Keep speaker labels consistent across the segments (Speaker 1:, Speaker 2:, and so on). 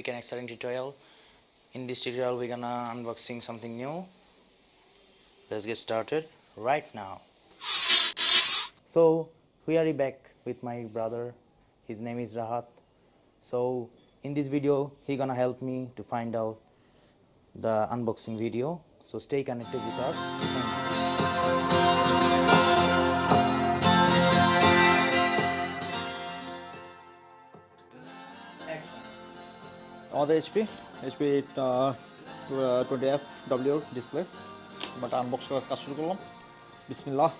Speaker 1: quick and exciting tutorial. In this tutorial we're gonna unboxing something new. Let's get started right now. So we are back with my brother. His name is Rahat. So in this video he gonna help me to find out the unboxing video. So stay connected with us.
Speaker 2: আমাদের HP 20FW display but unbox করার কাজ শুরু করলাম বিসমিল্লাহ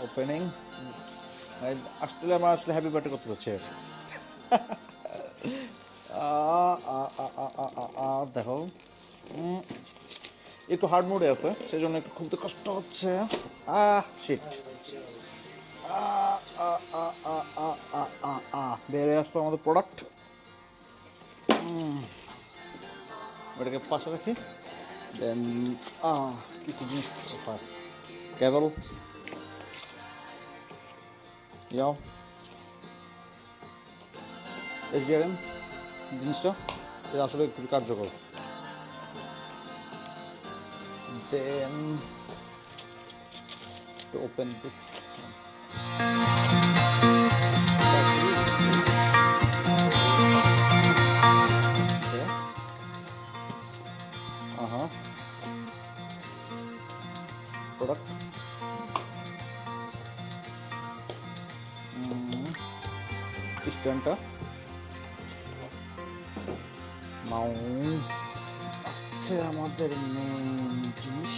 Speaker 2: opening আসলে আমরা আসলে happy birthday করতে যাচ্ছি দেখো একটু হার্ড মোডে আছে সেই জন্য একটু খুলতে কষ্ট হচ্ছে শিট বেরিয়ে আসতো আমাদের প্রোডাক্ট এটাকে পাশে রাখি দেন কিছু জিনিস কেবল HDRM জিনিসটা এটা আসলে খুবই কার্যকর দেন to open this product স্ট্যান্ডটা নাও আসছে আমাদের মেন জিনিস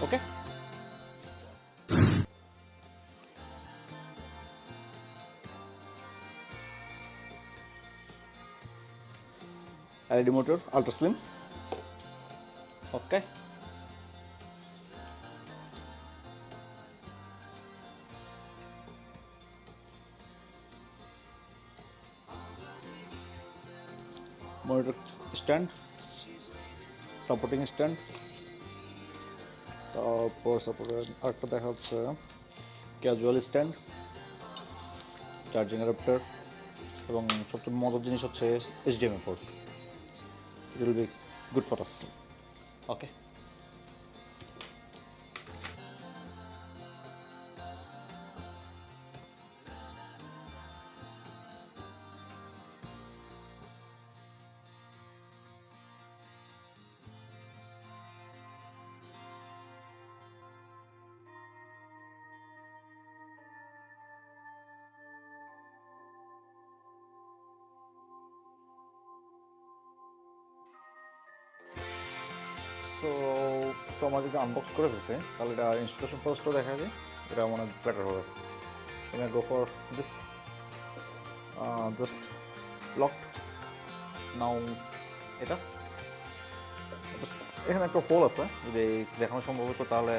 Speaker 2: ওকে LED motor ultra slim okay monitor stand supporting stand তারপর সাপোর্টের আরেকটা দেখা হচ্ছে ক্যাজুয়াল স্ট্যান্ড চার্জিং অ্যাডাপ্টার এবং সবচেয়ে মজার জিনিস হচ্ছে HDMI port it will be good for us okay তো আমার যদি আনবক্স করে ফেলছে তাহলে এটা ইনস্টলেশন প্রসেসটা দেখা যায় এটা মনে হয় বেটার হবে আমি go for this just locked now এটা এখানে একটা হোল আছে যদি দেখানো সম্ভব হতো তাহলে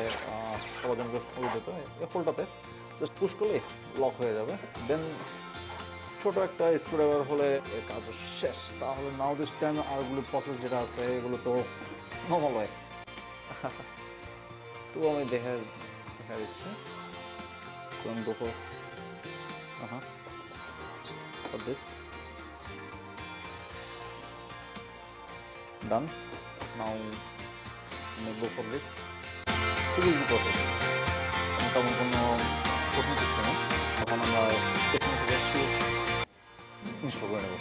Speaker 2: সবার জন্য সুবিধা হতো এই হোলটাতে জাস্ট পুশ করলে লক হয়ে যাবে দেন ছোট একটা স্ক্রুড্রাইভার হলে কাজ শেষ তাহলে নাও দিস টাইম আরগুলো প্রসেস যেটা আছে এগুলো তো নর্মাল হয় তো আমি দেখা দিচ্ছি go for this done now go for this খুবই ইজি প্রসেস তেমন কোনো কঠিন কিছু নেই এখন আমরা ইনস্টল করে নেব